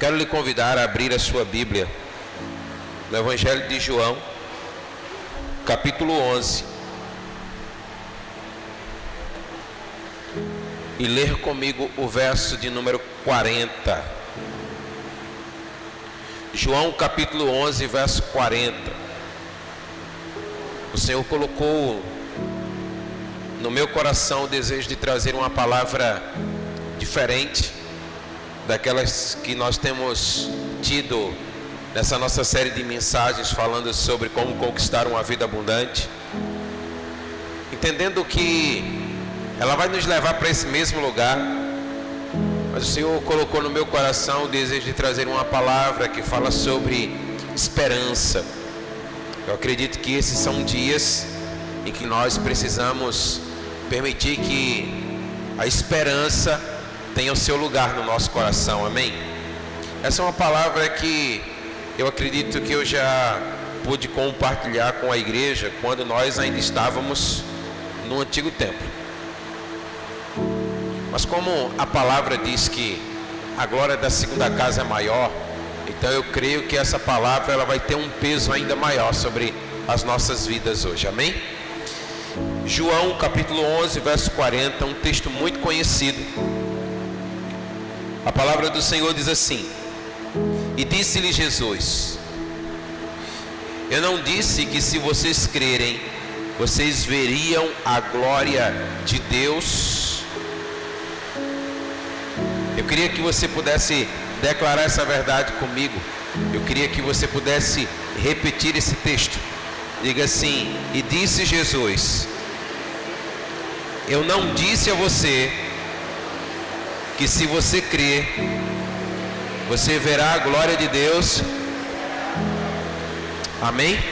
Quero lhe convidar a abrir a sua Bíblia no Evangelho de João, capítulo 11, e ler comigo o verso de número 40. João capítulo 11, verso 40. O Senhor colocou no meu coração o desejo de trazer uma palavra diferente daquelas que nós temos tido nessa nossa série de mensagens falando sobre como conquistar uma vida abundante, entendendo que ela vai nos levar para esse mesmo lugar. Mas o Senhor colocou no meu coração o desejo de trazer uma palavra que fala sobre esperança. Eu acredito que esses são dias em que nós precisamos permitir que a esperança tenha o seu lugar no nosso coração, amém? Essa é uma palavra que eu acredito que eu já pude compartilhar com a igreja quando nós ainda estávamos no antigo templo. Mas como a palavra diz que a glória da segunda casa é maior, então eu creio que essa palavra ela vai ter um peso ainda maior sobre as nossas vidas hoje, amém? João capítulo 11, verso 40, um texto muito conhecido. A palavra do Senhor diz assim: e disse-lhe Jesus: eu não disse que se vocês crerem, vocês veriam a glória de Deus? Eu queria que você pudesse declarar essa verdade comigo. Eu queria que você pudesse repetir esse texto. Diga assim: e disse Jesus: eu não disse a você que se você crer, você verá a glória de Deus. Amém?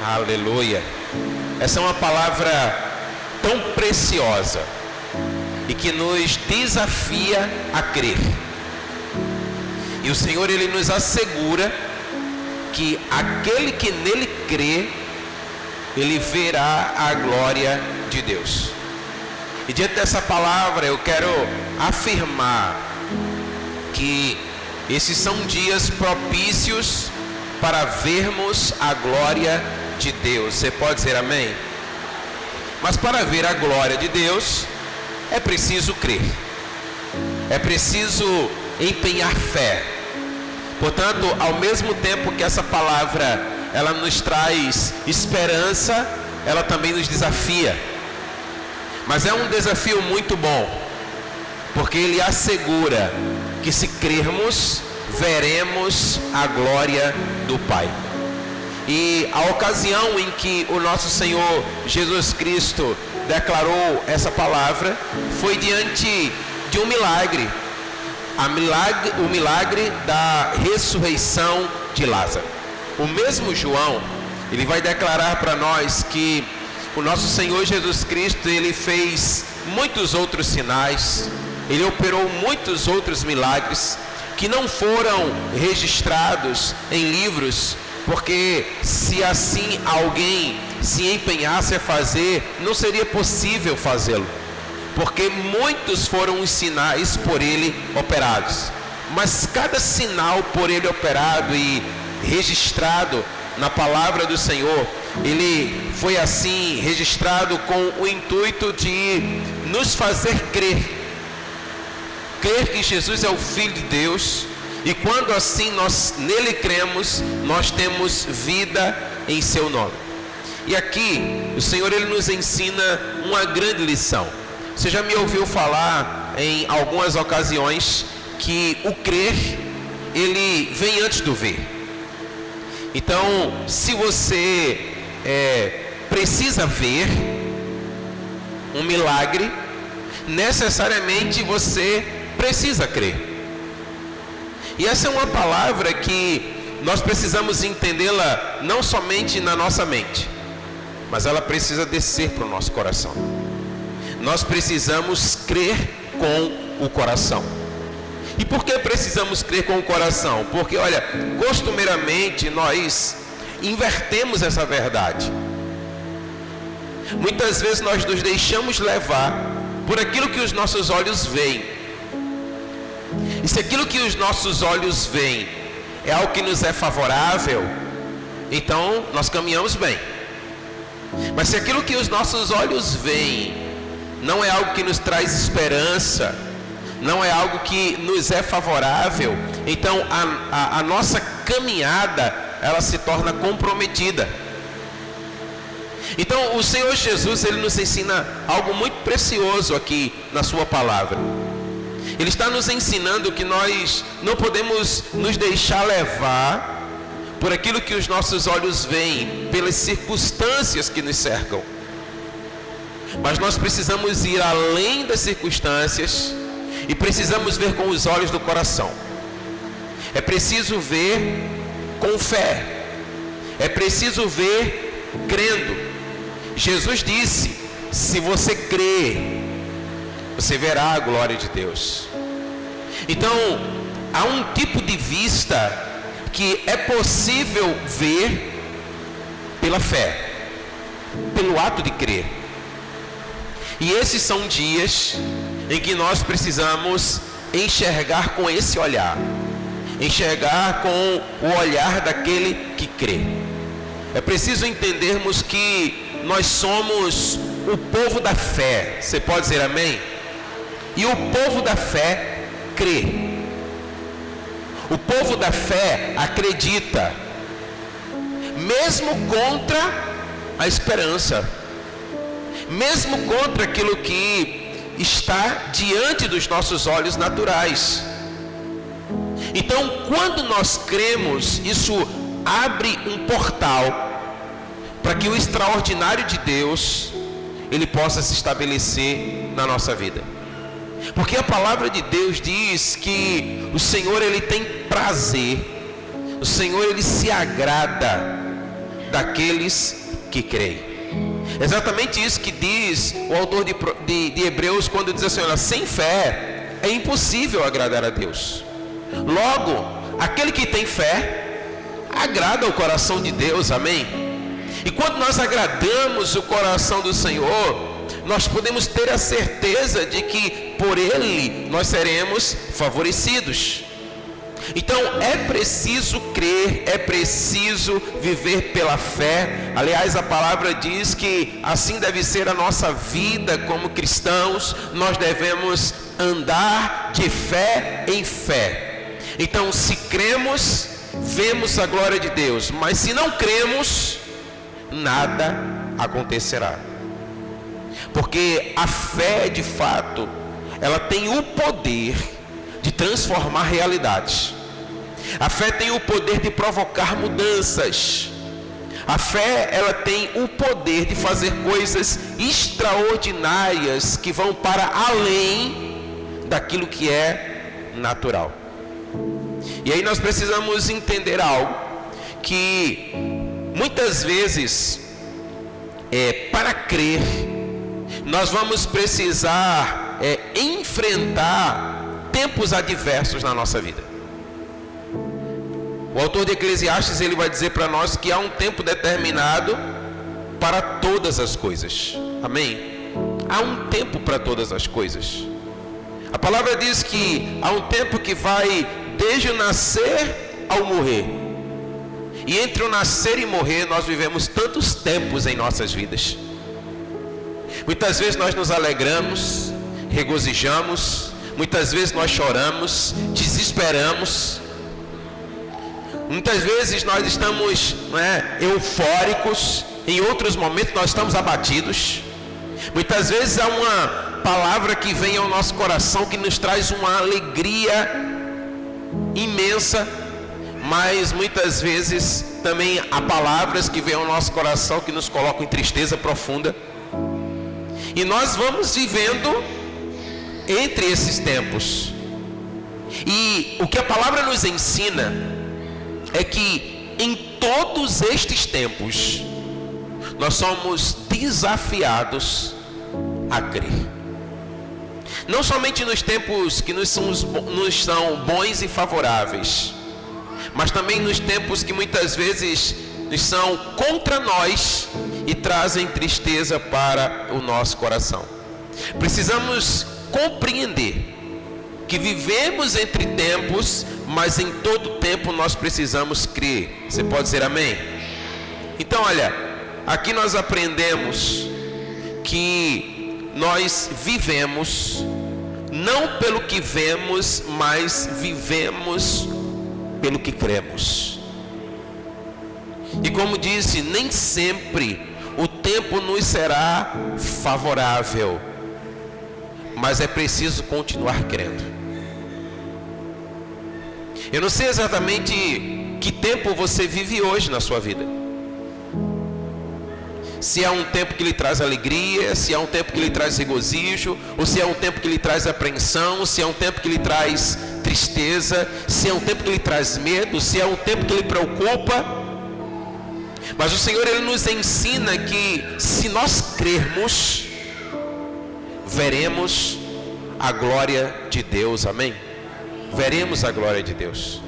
Aleluia. Essa é uma palavra tão preciosa e que nos desafia a crer. E o Senhor, Ele nos assegura que aquele que nele crê, ele verá a glória de Deus. E diante dessa palavra eu quero afirmar que esses são dias propícios para vermos a glória de Deus. Você pode dizer amém? Mas para ver a glória de Deus é preciso crer, é preciso empenhar fé. Portanto, ao mesmo tempo que essa palavra ela nos traz esperança, ela também nos desafia. Mas é um desafio muito bom, porque ele assegura que se crermos, veremos a glória do Pai. E a ocasião em que o nosso Senhor Jesus Cristo declarou essa palavra foi diante de um milagre, o milagre da ressurreição de Lázaro. O mesmo João, ele vai declarar para nós que o nosso Senhor Jesus Cristo, ele fez muitos outros sinais, ele operou muitos outros milagres que não foram registrados em livros, porque se assim alguém se empenhasse a fazer, não seria possível fazê-lo, porque muitos foram os sinais por ele operados. Mas cada sinal por ele operado e registrado na palavra do Senhor, ele foi assim registrado com o intuito de nos fazer crer que Jesus é o Filho de Deus, e quando assim nós nele cremos, nós temos vida em seu nome. E aqui o Senhor ele nos ensina uma grande lição. Você já me ouviu falar em algumas ocasiões que o crer ele vem antes do ver. Então, se você precisa ver um milagre, necessariamente você precisa crer. E essa é uma palavra que nós precisamos entendê-la não somente na nossa mente, mas ela precisa descer para o nosso coração. Nós precisamos crer com o coração. E por que precisamos crer com o coração? Porque, olha, costumeiramente nós invertemos essa verdade. Muitas vezes nós nos deixamos levar por aquilo que os nossos olhos veem. E se aquilo que os nossos olhos veem é algo que nos é favorável, então nós caminhamos bem. Mas se aquilo que os nossos olhos veem não é algo que nos traz esperança, não é algo que nos é favorável, então a nossa caminhada, ela se torna comprometida. Então o Senhor Jesus, Ele nos ensina algo muito precioso aqui na sua palavra. Ele está nos ensinando que nós não podemos nos deixar levar por aquilo que os nossos olhos veem, pelas circunstâncias que nos cercam. Mas nós precisamos ir além das circunstâncias e precisamos ver com os olhos do coração. É preciso ver com fé. É preciso ver crendo. Jesus disse: se você crer, você verá a glória de Deus. Então, há um tipo de vista que é possível ver pela fé, pelo ato de crer. E esses são dias em que nós precisamos enxergar com esse olhar, enxergar com o olhar daquele que crê. É preciso entendermos que nós somos o povo da fé. Você pode dizer amém? E o povo da fé crê. O povo da fé acredita, mesmo contra a esperança, mesmo contra aquilo que está diante dos nossos olhos naturais. Então, quando nós cremos, isso abre um portal para que o extraordinário de Deus, ele possa se estabelecer na nossa vida. Porque a palavra de Deus diz que o Senhor, ele tem prazer, o Senhor, ele se agrada daqueles que creem. Exatamente isso que diz o autor de Hebreus, quando diz assim: olha, sem fé é impossível agradar a Deus. Logo, aquele que tem fé agrada o coração de Deus, amém? E quando nós agradamos o coração do Senhor, nós podemos ter a certeza de que por Ele nós seremos favorecidos. Então é preciso crer, é preciso viver pela fé. Aliás, a palavra diz que assim deve ser a nossa vida como cristãos. Nós devemos andar de fé em fé. Então, se cremos, vemos a glória de Deus. Mas se não cremos, nada acontecerá. Porque a fé, de fato, ela tem o poder de transformar realidades. A fé tem o poder de provocar mudanças. A fé, ela tem o poder de fazer coisas extraordinárias que vão para além daquilo que é natural. E aí nós precisamos entender algo, que muitas vezes, para crer, nós vamos precisar enfrentar tempos adversos na nossa vida. O autor de Eclesiastes, ele vai dizer para nós que há um tempo determinado para todas as coisas. Amém? Há um tempo para todas as coisas. A palavra diz que há um tempo que vai desde o nascer ao morrer. E entre o nascer e morrer, nós vivemos tantos tempos em nossas vidas. Muitas vezes nós nos alegramos, regozijamos, muitas vezes nós choramos, desesperamos. Muitas vezes nós estamos eufóricos, em outros momentos nós estamos abatidos. Muitas vezes há uma palavra que vem ao nosso coração que nos traz uma alegria imensa, mas muitas vezes também há palavras que vêm ao nosso coração que nos colocam em tristeza profunda. E nós vamos vivendo entre esses tempos. E o que a palavra nos ensina é que em todos estes tempos nós somos desafiados a crer. Não somente nos tempos que nos são bons e favoráveis, mas também nos tempos que muitas vezes nos são contra nós e trazem tristeza para o nosso coração. Precisamos compreender que vivemos entre tempos, mas em todo tempo nós precisamos crer. Você pode dizer amém? Então olha, aqui nós aprendemos que nós vivemos não pelo que vemos, mas vivemos pelo que cremos. E como disse, nem sempre o tempo nos será favorável, mas é preciso continuar crendo. Eu não sei exatamente que tempo você vive hoje na sua vida. Se é um tempo que lhe traz alegria, se é um tempo que lhe traz regozijo, ou se é um tempo que lhe traz apreensão, se é um tempo que lhe traz tristeza, se é um tempo que lhe traz medo, se é um tempo que lhe preocupa. Mas o Senhor, Ele nos ensina que se nós crermos, veremos a glória de Deus, amém? Veremos a glória de Deus.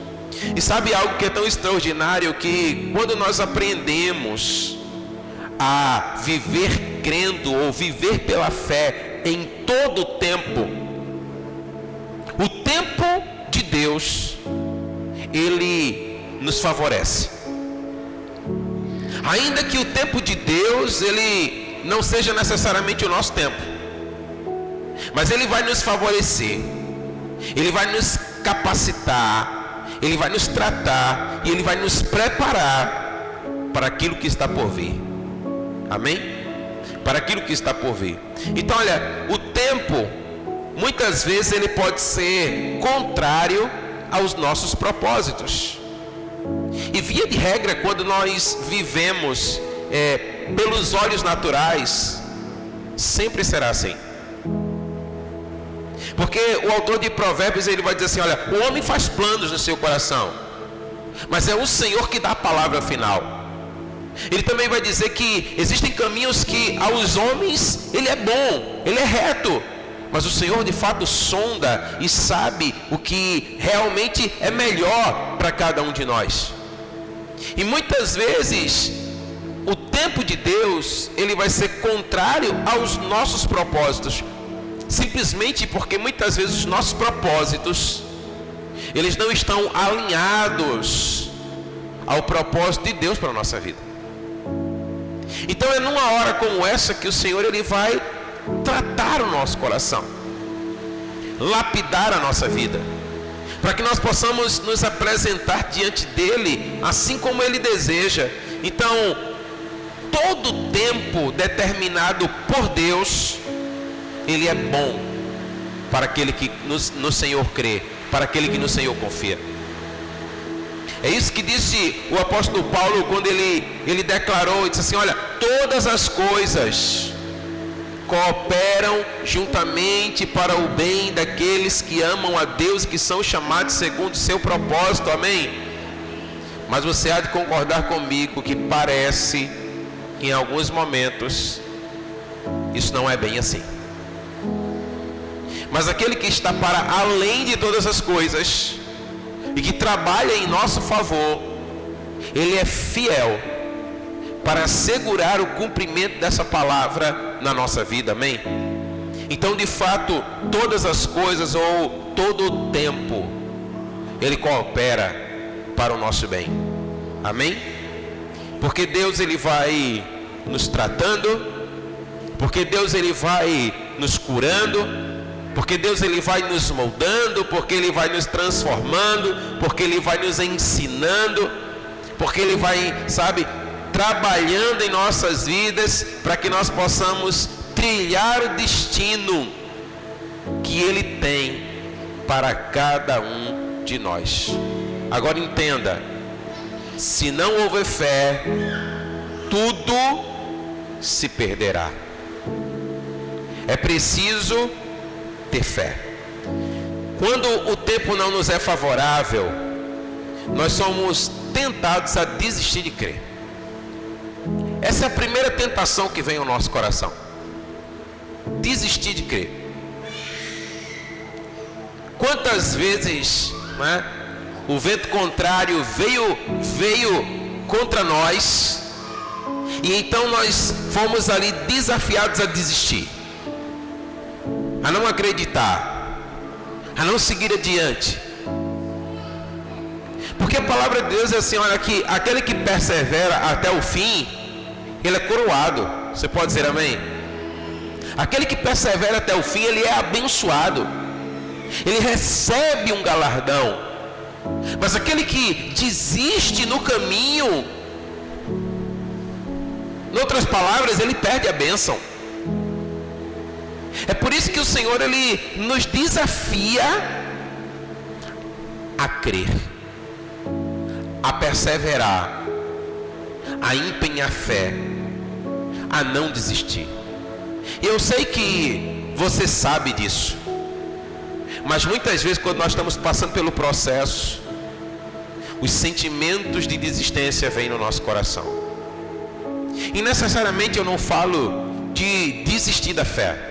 E sabe algo que é tão extraordinário, que quando nós aprendemos a viver crendo ou viver pela fé em todo o tempo de Deus, Ele nos favorece. Ainda que o tempo de Deus, Ele não seja necessariamente o nosso tempo, mas Ele vai nos favorecer, Ele vai nos capacitar, Ele vai nos tratar e Ele vai nos preparar para aquilo que está por vir. Amém? Para aquilo que está por vir. Então olha, o tempo muitas vezes ele pode ser contrário aos nossos propósitos. E via de regra, quando nós vivemos pelos olhos naturais, sempre será assim. Porque o autor de Provérbios, ele vai dizer assim, olha, o homem faz planos no seu coração, mas é o Senhor que dá a palavra final. Ele também vai dizer que existem caminhos que aos homens ele é bom, ele é reto, mas o Senhor de fato sonda e sabe o que realmente é melhor para cada um de nós. E muitas vezes o tempo de Deus, ele vai ser contrário aos nossos propósitos, simplesmente porque muitas vezes os nossos propósitos, eles não estão alinhados ao propósito de Deus para a nossa vida. Então é numa hora como essa que o Senhor, Ele vai tratar o nosso coração, lapidar a nossa vida, para que nós possamos nos apresentar diante dEle assim como Ele deseja. Então, todo tempo determinado por Deus, Ele é bom para aquele que no Senhor crê, para aquele que no Senhor confia. É isso que disse o apóstolo Paulo quando ele declarou, disse assim, olha, todas as coisas cooperam juntamente para o bem daqueles que amam a Deus e que são chamados segundo o seu propósito, amém? Mas você há de concordar comigo que parece que em alguns momentos isso não é bem assim. Mas aquele que está para além de todas as coisas e que trabalha em nosso favor, Ele é fiel para assegurar o cumprimento dessa palavra na nossa vida, amém? Então, de fato, todas as coisas ou todo o tempo, Ele coopera para o nosso bem, amém? Porque Deus, Ele vai nos tratando, porque Deus, Ele vai nos curando, porque Deus, Ele vai nos moldando, porque Ele vai nos transformando, porque Ele vai nos ensinando, porque Ele vai, trabalhando em nossas vidas para que nós possamos trilhar o destino que Ele tem para cada um de nós. Agora entenda, se não houver fé, tudo se perderá. É preciso ter fé. Quando o tempo não nos é favorável, nós somos tentados a desistir de crer. Essa é a primeira tentação que vem ao nosso coração: desistir de crer. Quantas vezes, o vento contrário veio contra nós, e então nós fomos ali desafiados a desistir, a não acreditar, a não seguir adiante. Porque a palavra de Deus é assim, olha aqui, aquele que persevera até o fim, ele é coroado. Você pode dizer amém? Aquele que persevera até o fim, ele é abençoado, ele recebe um galardão. Mas aquele que desiste no caminho, em outras palavras, ele perde a bênção. É por isso que o Senhor, ele nos desafia a crer, a perseverar, a empenhar fé, a não desistir. Eu sei que você sabe disso, mas muitas vezes quando nós estamos passando pelo processo, os sentimentos de desistência vêm no nosso coração. E necessariamente eu não falo de desistir da fé,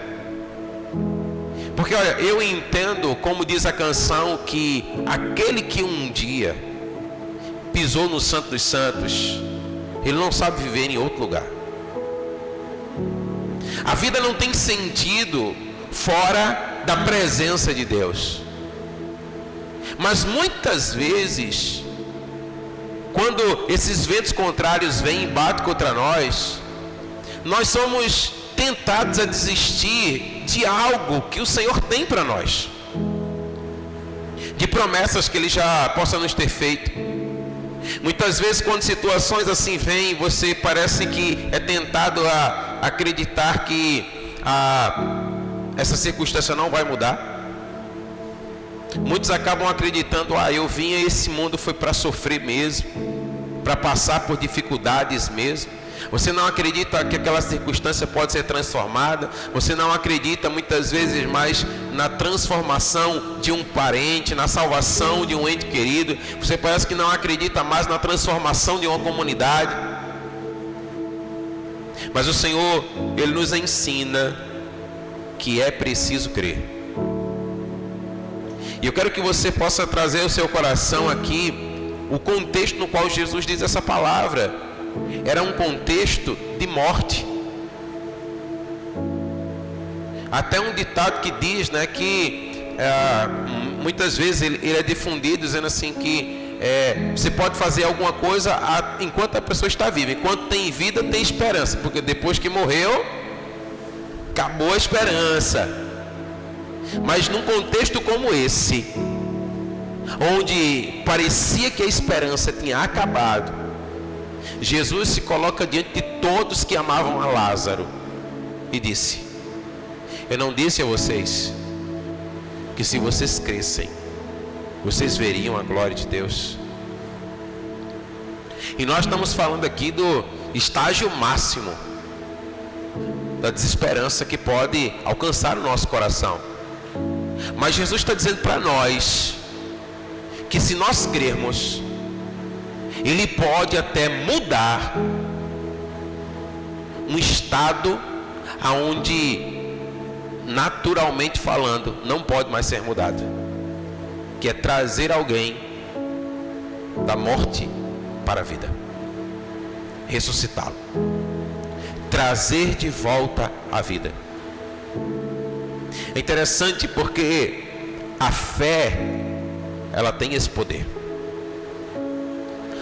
porque olha, eu entendo, como diz a canção, que aquele que um dia pisou no Santo dos Santos, ele não sabe viver em outro lugar. A vida não tem sentido fora da presença de Deus. Mas muitas vezes, quando esses ventos contrários vêm e batem contra nós, nós somos tentados a desistir de algo que o Senhor tem para nós, de promessas que Ele já possa nos ter feito. Muitas vezes, quando situações assim vêm, você parece que é tentado a acreditar que essa circunstância não vai mudar. Muitos acabam acreditando, eu vim a esse mundo foi para sofrer mesmo, para passar por dificuldades mesmo. Você não acredita que aquela circunstância pode ser transformada. Você não acredita muitas vezes mais na transformação de um parente, na salvação de um ente querido. Você parece que não acredita mais na transformação de uma comunidade. Mas o Senhor, Ele nos ensina que é preciso crer. E eu quero que você possa trazer ao seu coração aqui o contexto no qual Jesus diz essa palavra. Era um contexto de morte. Até um ditado que diz, né, que muitas vezes ele é difundido dizendo assim que você pode fazer alguma coisa enquanto a pessoa está viva. Enquanto tem vida, tem esperança, porque depois que morreu, acabou a esperança. Mas num contexto como esse, onde parecia que a esperança tinha acabado, Jesus se coloca diante de todos que amavam a Lázaro e disse: eu não disse a vocês que se vocês crescem, vocês veriam a glória de Deus? E nós estamos falando aqui do estágio máximo da desesperança que pode alcançar o nosso coração. Mas Jesus está dizendo para nós que se nós crermos, Ele pode até mudar um estado aonde, naturalmente falando, não pode mais ser mudado, que é trazer alguém da morte para a vida, ressuscitá-lo, trazer de volta a vida. É interessante porque a fé, ela tem esse poder.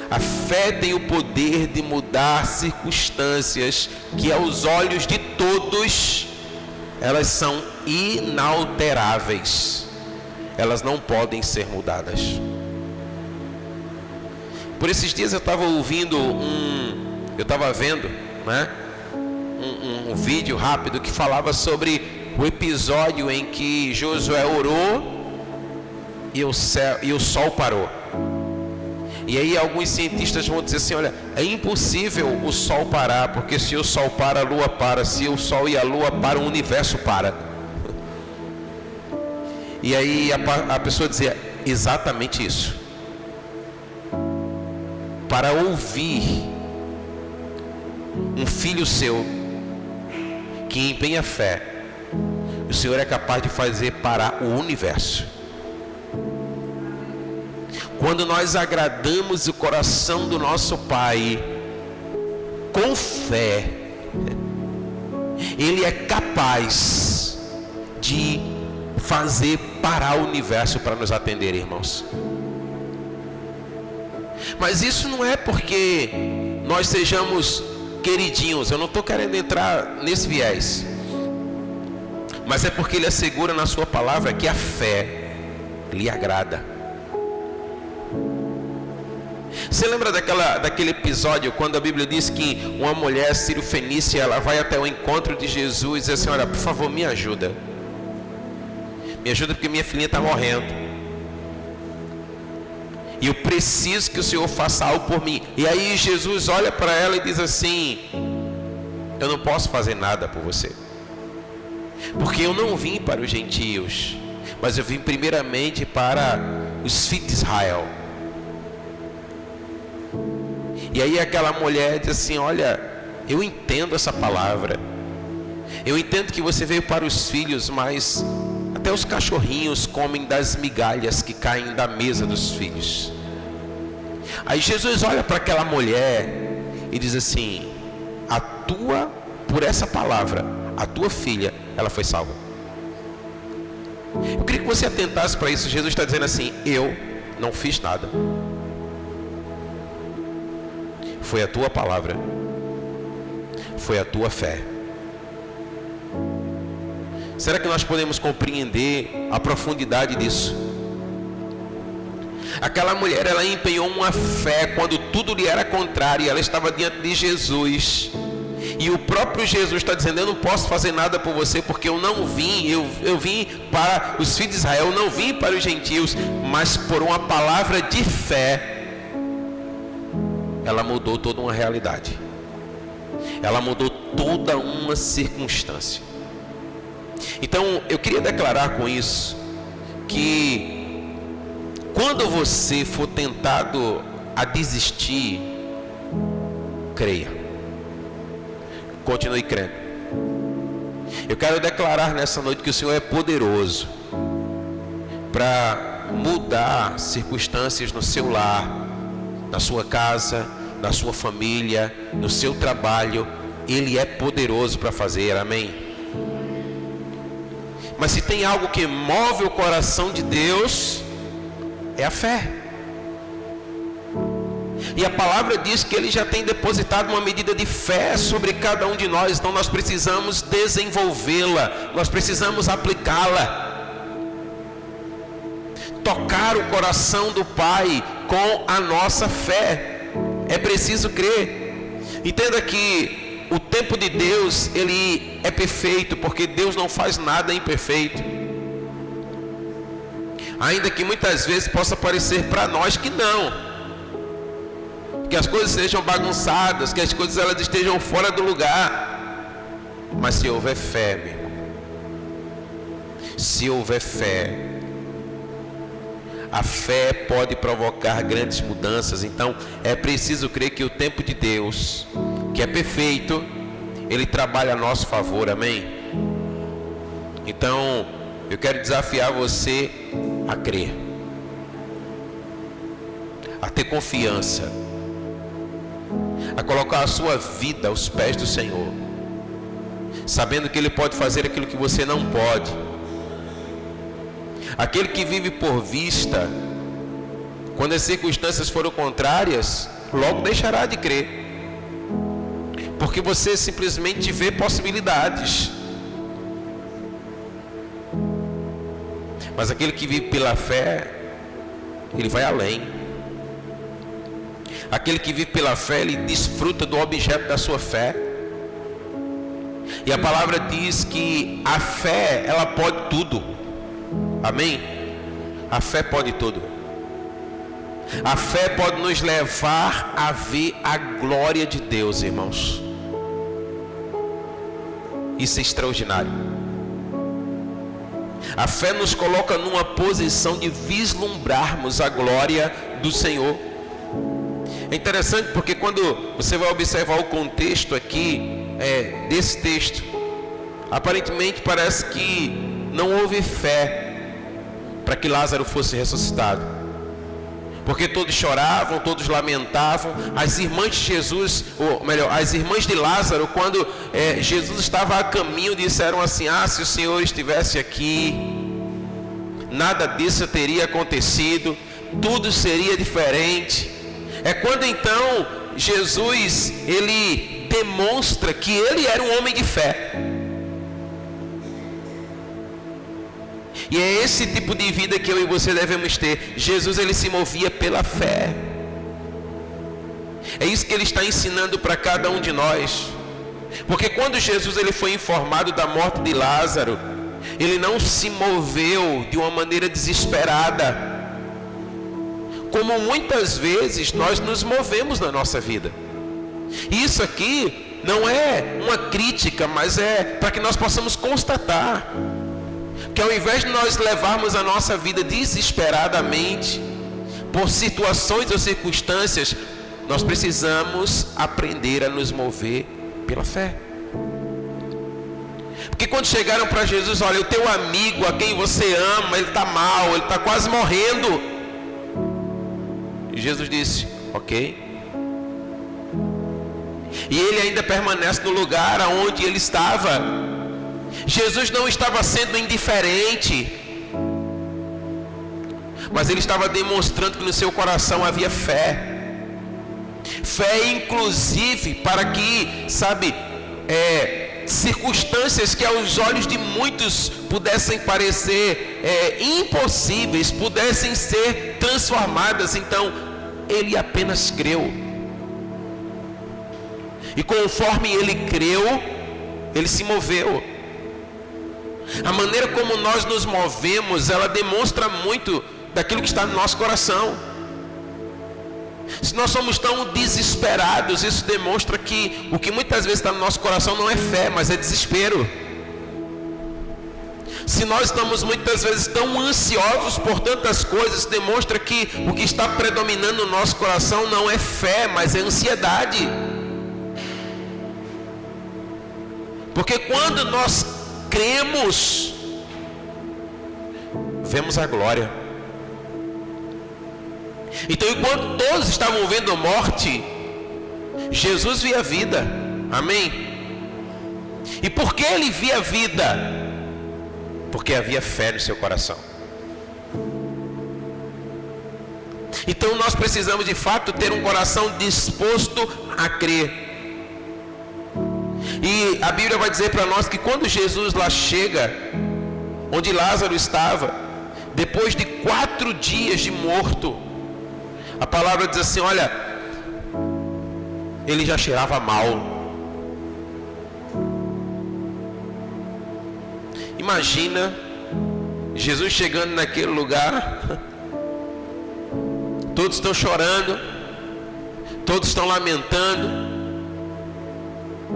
A fé tem o poder de mudar circunstâncias que aos olhos de todos elas são inalteráveis. Elas não podem ser mudadas. Por esses dias eu estava vendo, né, um vídeo rápido que falava sobre o episódio em que Josué orou e o sol parou. E aí alguns cientistas vão dizer assim: olha, é impossível o sol parar, porque se o sol para, a lua para. Se o sol e a lua param, o universo para. E aí a pessoa dizia exatamente isso. Para ouvir um filho seu que empenha fé, o Senhor é capaz de fazer parar o universo. Quando nós agradamos o coração do nosso Pai com fé, Ele é capaz de fazer parar o universo para nos atender, irmãos. Mas isso não é porque nós sejamos queridinhos. Eu não estou querendo entrar nesse viés. Mas é porque Ele assegura na sua palavra que a fé lhe agrada. Você lembra daquele episódio quando a Bíblia diz que uma mulher sírio-fenícia, ela vai até o encontro de Jesus e diz assim: olha, por favor, me ajuda. Me ajuda porque minha filhinha está morrendo. E eu preciso que o Senhor faça algo por mim. E aí Jesus olha para ela e diz assim: eu não posso fazer nada por você, porque eu não vim para os gentios, mas eu vim primeiramente para os filhos de Israel. E aí aquela mulher diz assim: olha, eu entendo essa palavra. Eu entendo que você veio para os filhos, mas até os cachorrinhos comem das migalhas que caem da mesa dos filhos. Aí Jesus olha para aquela mulher e diz assim: por essa palavra, a tua filha, ela foi salva. Eu queria que você atentasse para isso. Jesus está dizendo assim: eu não fiz nada. Foi a tua palavra, foi a tua fé. Será que nós podemos compreender a profundidade disso? Aquela mulher, ela empenhou uma fé quando tudo lhe era contrário. Ela estava diante de Jesus, e o próprio Jesus está dizendo: eu não posso fazer nada por você, porque eu não vim, eu vim para os filhos de Israel, eu não vim para os gentios. Mas por uma palavra de fé, ela mudou toda uma realidade. Ela mudou toda uma circunstância. Então eu queria declarar com isso que quando você for tentado a desistir, creia, continue crendo. Eu quero declarar nessa noite que o Senhor é poderoso para mudar circunstâncias no seu lar, na sua casa, na sua família, no seu trabalho. Ele é poderoso para fazer, amém? Mas se tem algo que move o coração de Deus, é a fé. E a palavra diz que Ele já tem depositado uma medida de fé sobre cada um de nós. Então nós precisamos desenvolvê-la, nós precisamos aplicá-la, tocar o coração do Pai com a nossa fé. É preciso crer. Entenda que o tempo de Deus, ele é perfeito, porque Deus não faz nada imperfeito. Ainda que muitas vezes possa parecer para nós que não, que as coisas sejam bagunçadas, que as coisas elas estejam fora do lugar. Mas se houver fé, meu irmão, se houver fé, a fé pode provocar grandes mudanças. Então é preciso crer que o tempo de Deus, que é perfeito, Ele trabalha a nosso favor, amém? Então eu quero desafiar você a crer, a ter confiança, a colocar a sua vida aos pés do Senhor, sabendo que Ele pode fazer aquilo que você não pode. Aquele que vive por vista, quando as circunstâncias forem contrárias, logo deixará de crer, porque você simplesmente vê possibilidades. Mas aquele que vive pela fé, ele vai além. Aquele que vive pela fé, ele desfruta do objeto da sua fé. E a palavra diz que a fé, ela pode tudo. Amém? A fé pode tudo. A fé pode nos levar a ver a glória de Deus, irmãos. Isso é extraordinário. A fé nos coloca numa posição de vislumbrarmos a glória do Senhor. É interessante porque quando você vai observar o contexto aqui desse texto, aparentemente parece que não houve fé para que Lázaro fosse ressuscitado, porque todos choravam, todos lamentavam. As irmãs de Jesus, ou melhor, as irmãs de Lázaro, quando Jesus estava a caminho, disseram assim: se o Senhor estivesse aqui, nada disso teria acontecido, tudo seria diferente. É quando então Jesus, ele demonstra que ele era um homem de fé. E é esse tipo de vida que eu e você devemos ter. Jesus, ele se movia pela fé. É isso que ele está ensinando para cada um de nós. Porque quando Jesus ele foi informado da morte de Lázaro, ele não se moveu de uma maneira desesperada, como muitas vezes nós nos movemos na nossa vida. E isso aqui não é uma crítica, mas é para que nós possamos constatar que ao invés de nós levarmos a nossa vida desesperadamente por situações ou circunstâncias, nós precisamos aprender a nos mover pela fé. Porque quando chegaram para Jesus, olha, o teu amigo, a quem você ama, ele está mal, ele está quase morrendo. E Jesus disse, ok. E ele ainda permanece no lugar onde ele estava. Jesus não estava sendo indiferente, mas ele estava demonstrando que no seu coração havia fé. Fé inclusive para que, circunstâncias que aos olhos de muitos pudessem parecer impossíveis, pudessem ser transformadas. Então, ele apenas creu. E conforme ele creu, ele se moveu. A maneira como nós nos movemos, ela demonstra muito daquilo que está no nosso coração. Se nós somos tão desesperados, isso demonstra que o que muitas vezes está no nosso coração não é fé, mas é desespero. Se nós estamos muitas vezes tão ansiosos por tantas coisas, demonstra que o que está predominando no nosso coração não é fé, mas é ansiedade. Porque quando nós cremos, vemos a glória. Então, enquanto todos estavam vendo a morte, Jesus via a vida. Amém? E por que ele via a vida? Porque havia fé no seu coração. Então nós precisamos de fato ter um coração disposto a crer. E a Bíblia vai dizer para nós que quando Jesus lá chega, onde Lázaro estava, depois de 4 dias de morto, a palavra diz assim, olha, ele já cheirava mal. Imagina Jesus chegando naquele lugar, todos estão chorando, todos estão lamentando.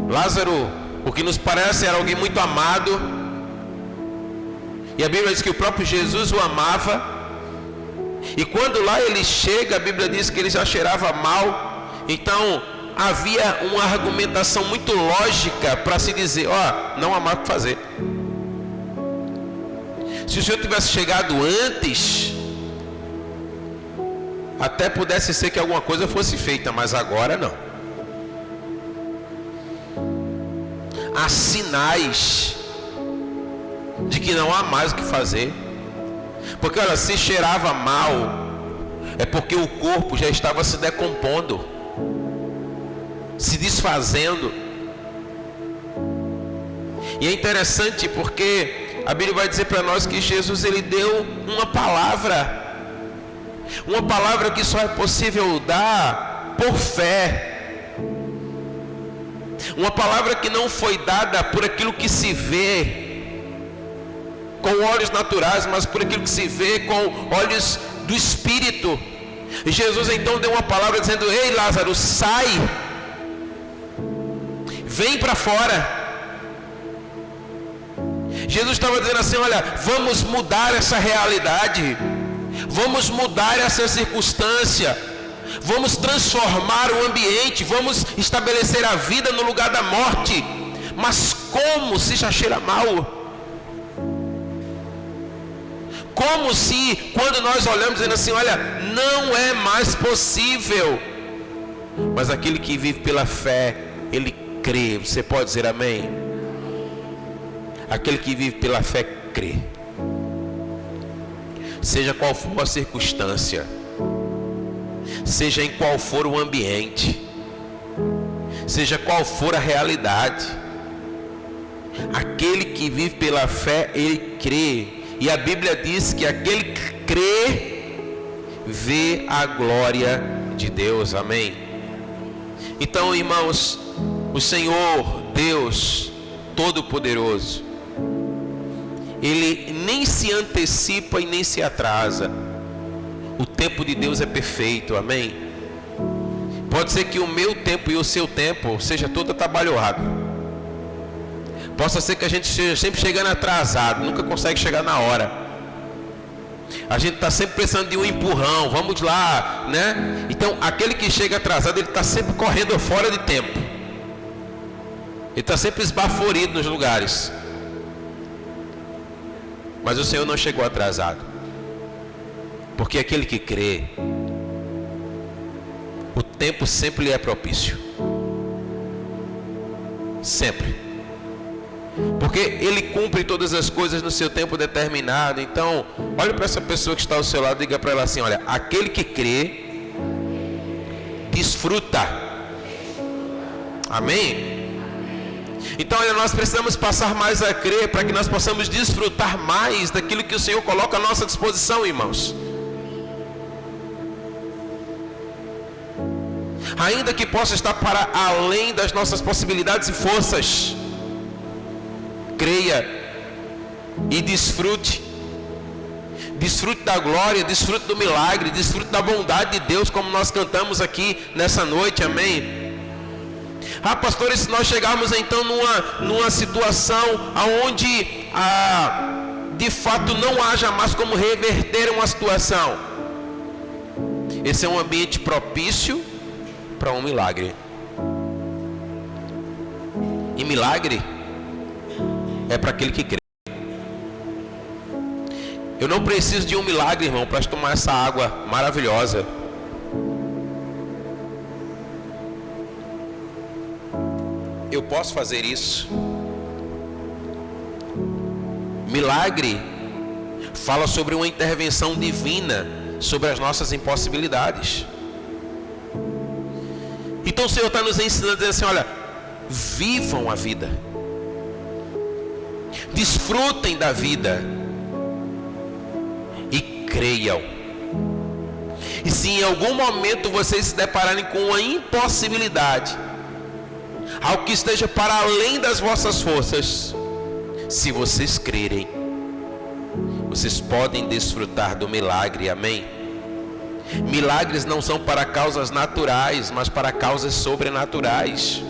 Lázaro, o que nos parece, era alguém muito amado, e a Bíblia diz que o próprio Jesus o amava. E quando lá ele chega, a Bíblia diz que ele já cheirava mal. Então havia uma argumentação muito lógica para se dizer, não há mais o que fazer. Se o Senhor tivesse chegado antes, até pudesse ser que alguma coisa fosse feita, mas agora não. Há sinais de que não há mais o que fazer. Porque olha, se cheirava mal, é porque o corpo já estava se decompondo, se desfazendo. E é interessante porque a Bíblia vai dizer para nós que Jesus ele deu uma palavra que só é possível dar por fé. Uma palavra que não foi dada por aquilo que se vê com olhos naturais, mas por aquilo que se vê com olhos do Espírito. E Jesus então deu uma palavra dizendo, ei Lázaro, sai, vem para fora. Jesus estava dizendo assim, olha, vamos mudar essa realidade, vamos mudar essa circunstância, vamos transformar o ambiente, vamos estabelecer a vida no lugar da morte. Mas como se já cheira mal? Como se, quando nós olhamos dizendo assim, olha, não é mais possível. Mas aquele que vive pela fé, ele crê. Você pode dizer amém? Aquele que vive pela fé crê. seja qual for a circunstância, seja em qual for o ambiente, seja qual for a realidade, aquele que vive pela fé, ele crê. E a Bíblia diz que aquele que crê, vê a glória de Deus. Amém? Então, irmãos, o Senhor Deus Todo-Poderoso, Ele nem se antecipa e nem se atrasa. O tempo de Deus é perfeito. Amém? Pode ser que o meu tempo e o seu tempo seja todo atabalhoado. Possa ser que a gente esteja sempre chegando atrasado, nunca consegue chegar na hora. A gente está sempre precisando de um empurrão, vamos lá, né? Então, aquele que chega atrasado, ele está sempre correndo fora de tempo. Ele está sempre esbaforido nos lugares. Mas o Senhor não chegou atrasado. Porque aquele que crê, o tempo sempre lhe é propício. Sempre. Porque Ele cumpre todas as coisas no seu tempo determinado. Então, olha para essa pessoa que está ao seu lado e diga para ela assim: olha, aquele que crê, desfruta. Amém? Então, olha, nós precisamos passar mais a crer para que nós possamos desfrutar mais daquilo que o Senhor coloca à nossa disposição, irmãos. Ainda que possa estar para além das nossas possibilidades e forças, creia e desfrute. Desfrute da glória, desfrute do milagre, desfrute da bondade de Deus, como nós cantamos aqui nessa noite. Amém? Ah, pastor, e se nós chegarmos então numa situação onde de fato não haja mais como reverter uma situação? Esse é um ambiente propício para um milagre. E milagre é para aquele que crê. Eu não preciso de um milagre, irmão, para tomar essa água maravilhosa. Eu posso fazer isso. Milagre fala sobre uma intervenção divina sobre as nossas impossibilidades. Então o Senhor está nos ensinando a dizer assim: olha, vivam a vida, desfrutem da vida e creiam. E se em algum momento vocês se depararem com uma impossibilidade, algo que esteja para além das vossas forças, se vocês crerem, vocês podem desfrutar do milagre. Amém? Milagres não são para causas naturais, mas para causas sobrenaturais.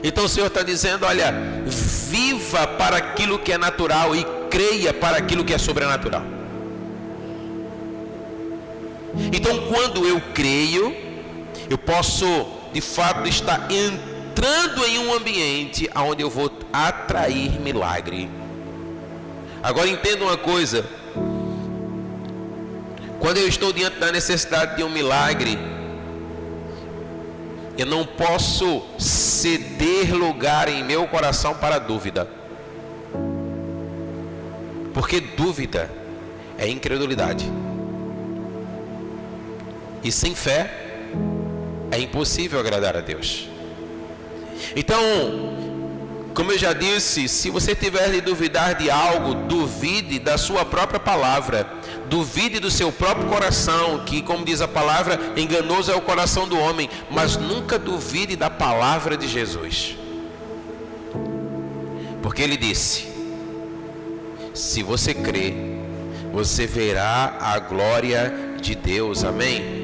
Então o Senhor está dizendo: olha, viva para aquilo que é natural e creia para aquilo que é sobrenatural. Então, quando eu creio, eu posso de fato estar entrando em um ambiente onde eu vou atrair milagre. Agora entenda uma coisa: quando eu estou diante da necessidade de um milagre, eu não posso ceder lugar em meu coração para a dúvida. Porque dúvida é incredulidade. E sem fé é impossível agradar a Deus. Então, como eu já disse, se você tiver de duvidar de algo, duvide da sua própria palavra. Duvide do seu próprio coração, que, como diz a palavra, enganoso é o coração do homem. Mas nunca duvide da palavra de Jesus. Porque Ele disse: se você crê, você verá a glória de Deus. Amém?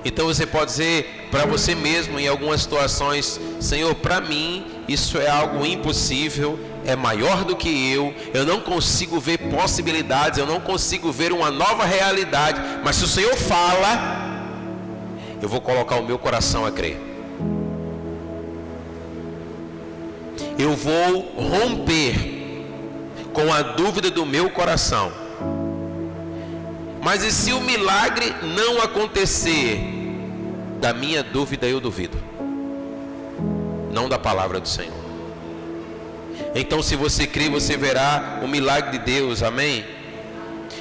Então você pode dizer para você mesmo em algumas situações: Senhor, para mim isso é algo impossível, é maior do que eu não consigo ver possibilidades, eu não consigo ver uma nova realidade, mas se o Senhor fala, eu vou colocar o meu coração a crer. Eu vou romper com a dúvida do meu coração. Mas e se o milagre não acontecer? Da minha dúvida eu duvido, não da palavra do Senhor. Então se você crer, você verá o milagre de Deus, amém?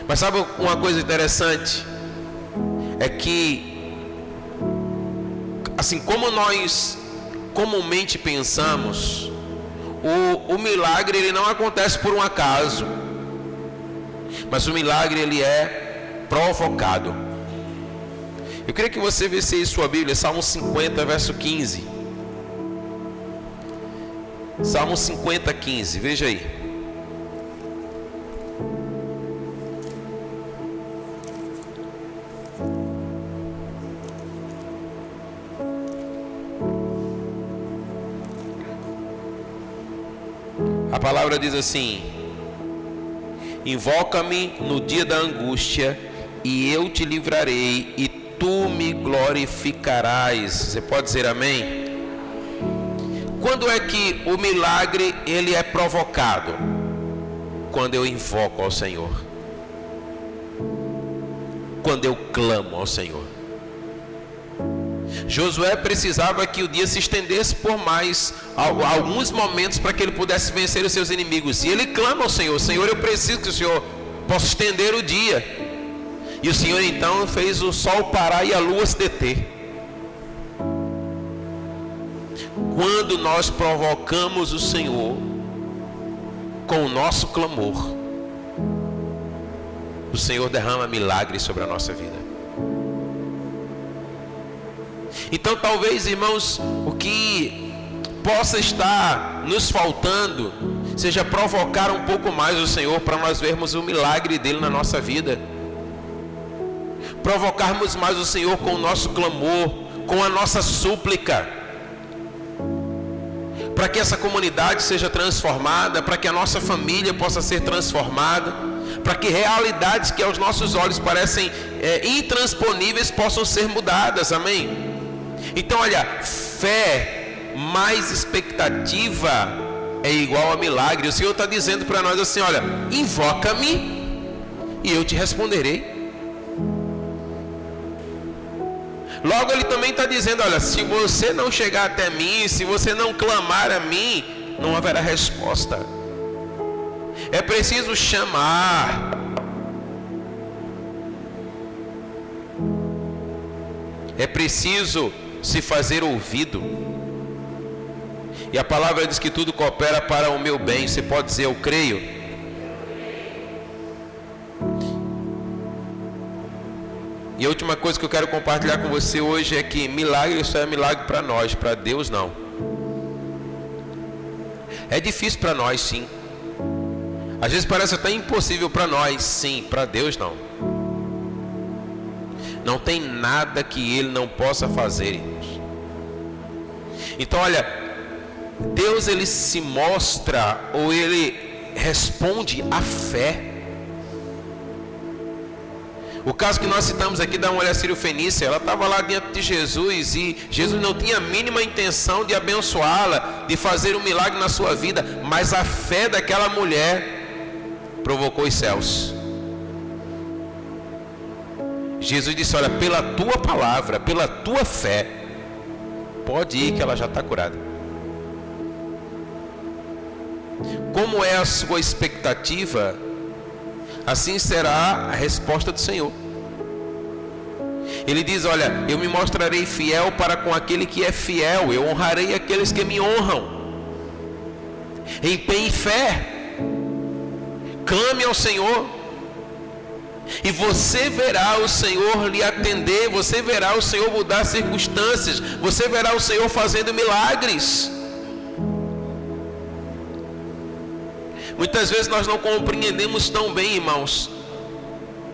Mas sabe uma coisa interessante? É que, assim como nós comumente pensamos, o milagre ele não acontece por um acaso, mas o milagre ele é provocado. Eu queria que você visse aí sua Bíblia, Salmo 50, verso 15. Salmo 50, 15, veja aí. A palavra diz assim: invoca-me no dia da angústia, e eu te livrarei, e tu me glorificarás. Você pode dizer amém? Quando é que o milagre ele é provocado? Quando eu invoco ao Senhor, quando eu clamo ao Senhor. Josué precisava que o dia se estendesse por mais alguns momentos para que ele pudesse vencer os seus inimigos. E ele clama ao Senhor: Senhor, eu preciso que o Senhor possa estender o dia. E o Senhor então fez o sol parar e a lua se deter. Quando nós provocamos o Senhor com o nosso clamor, o Senhor derrama milagres sobre a nossa vida. Então talvez, irmãos, o que possa estar nos faltando seja provocar um pouco mais o Senhor para nós vermos o milagre dele na nossa vida. Provocarmos mais o Senhor com o nosso clamor, com a nossa súplica, para que essa comunidade seja transformada, para que a nossa família possa ser transformada, para que realidades que aos nossos olhos parecem intransponíveis possam ser mudadas, amém? Então olha, fé mais expectativa é igual a milagre. O Senhor está dizendo para nós assim: olha, invoca-me e eu te responderei. Logo ele também está dizendo: olha, se você não chegar até mim, se você não clamar a mim, não haverá resposta. É preciso chamar. É preciso se fazer ouvido. E a palavra diz que tudo coopera para o meu bem. Você pode dizer: eu creio. E a última coisa que eu quero compartilhar com você hoje é que milagre só é milagre para nós, para Deus não. É difícil para nós, sim. Às vezes parece até impossível para nós, sim. Para Deus não. Não tem nada que Ele não possa fazer, irmãos. Então olha, Deus ele se mostra, ou Ele responde à fé. O caso que nós citamos aqui da mulher sírio-fenícia, ela estava lá diante de Jesus e Jesus não tinha a mínima intenção de abençoá-la, de fazer um milagre na sua vida, mas a fé daquela mulher provocou os céus. Jesus disse: olha, pela tua palavra, pela tua fé, pode ir que ela já está curada. Como é a sua expectativa, assim será a resposta do Senhor. Ele diz: olha, eu me mostrarei fiel para com aquele que é fiel, eu honrarei aqueles que me honram. Empenhe fé, clame ao Senhor, e você verá o Senhor lhe atender, você verá o Senhor mudar circunstâncias, você verá o Senhor fazendo milagres. Muitas vezes nós não compreendemos tão bem, irmãos,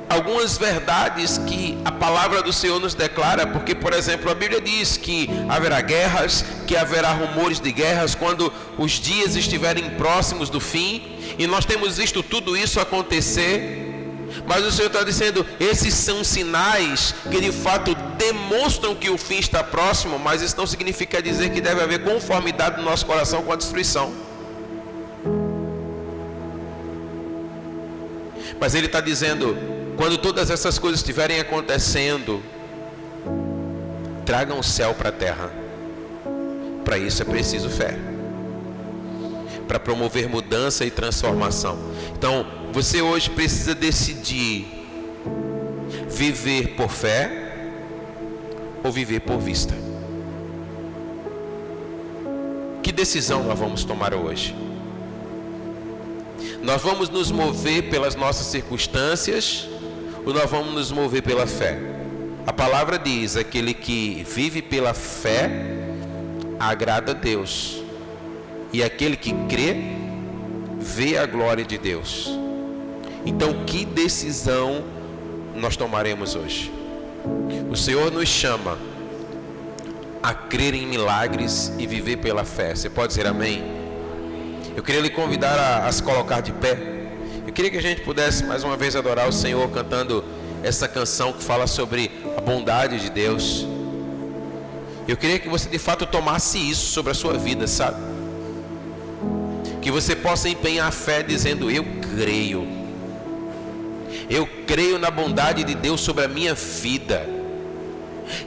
algumas verdades que a palavra do Senhor nos declara, porque, por exemplo, a Bíblia diz que haverá guerras, que haverá rumores de guerras quando os dias estiverem próximos do fim, e nós temos visto tudo isso acontecer. Mas o Senhor está dizendo: esses são sinais que de fato demonstram que o fim está próximo, mas isso não significa dizer que deve haver conformidade no nosso coração com a destruição. Mas Ele está dizendo: quando todas essas coisas estiverem acontecendo, tragam o céu para a terra. Para isso é preciso fé. para promover mudança e transformação. Então, você hoje precisa decidir viver por fé ou viver por vista. Que decisão nós vamos tomar hoje? Nós vamos nos mover pelas nossas circunstâncias ou nós vamos nos mover pela fé? A palavra diz: aquele que vive pela fé agrada a Deus, e aquele que crê vê a glória de Deus. Então, que decisão nós tomaremos hoje? O Senhor nos chama a crer em milagres e viver pela fé. Você pode dizer amém? Eu queria lhe convidar a se colocar de pé. Eu queria que a gente pudesse mais uma vez adorar o Senhor cantando essa canção que fala sobre a bondade de Deus. Eu queria que você de fato tomasse isso sobre a sua vida, sabe? Que você possa empenhar a fé dizendo: eu creio. Eu creio na bondade de Deus sobre a minha vida.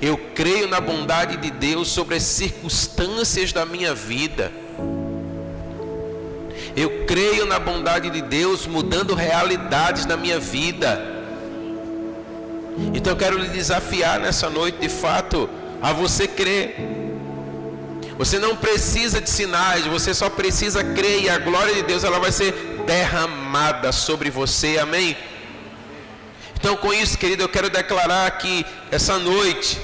Eu creio na bondade de Deus sobre as circunstâncias da minha vida. Eu creio na bondade de Deus mudando realidades na minha vida. Então eu quero lhe desafiar nessa noite, de fato, a você crer. Você não precisa de sinais, você só precisa crer, e a glória de Deus ela vai ser derramada sobre você, amém? Então, com isso, querido, eu quero declarar que essa noite,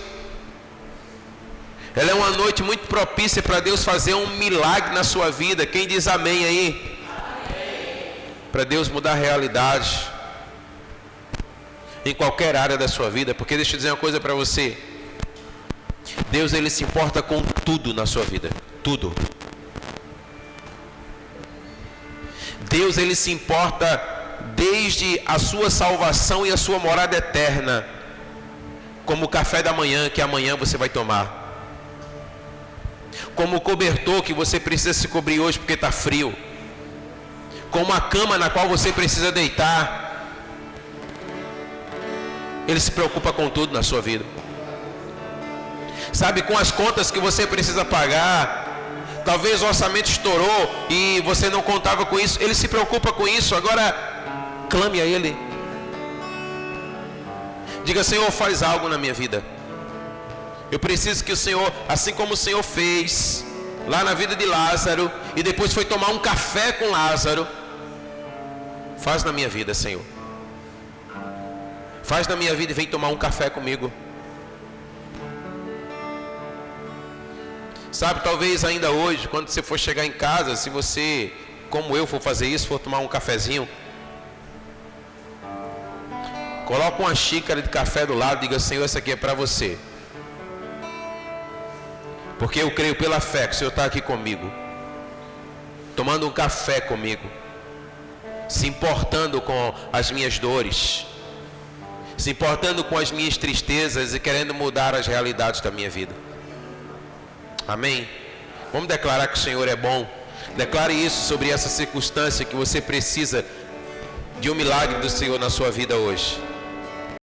ela é uma noite muito propícia para Deus fazer um milagre na sua vida. Quem diz amém aí? Para Deus mudar a realidade em qualquer área da sua vida. Porque deixa eu dizer uma coisa para você: Deus, Ele se importa com tudo na sua vida. Tudo. Deus, Ele se importa desde a sua salvação e a sua morada eterna, como o café da manhã que amanhã você vai tomar, como o cobertor que você precisa se cobrir hoje porque está frio, como a cama na qual você precisa deitar. Ele se preocupa com tudo na sua vida. Sabe, com as contas que você precisa pagar. Talvez o orçamento estourou e você não contava com isso. Ele se preocupa com isso. Agora, clame a Ele. Diga: Senhor, faz algo na minha vida. Eu preciso que o Senhor, assim como o Senhor fez lá na vida de Lázaro, e depois foi tomar um café com Lázaro, faz na minha vida, Senhor. Faz na minha vida e vem tomar um café comigo. Sabe, talvez ainda hoje, quando você for chegar em casa, se você, como eu, for fazer isso, for tomar um cafezinho, coloca uma xícara de café do lado e diga: Senhor, essa aqui é para você. Porque eu creio pela fé que o Senhor está aqui comigo, tomando um café comigo, se importando com as minhas dores, se importando com as minhas tristezas e querendo mudar as realidades da minha vida. Amém? Vamos declarar que o Senhor é bom. Declare isso sobre essa circunstância que você precisa de um milagre do Senhor na sua vida hoje.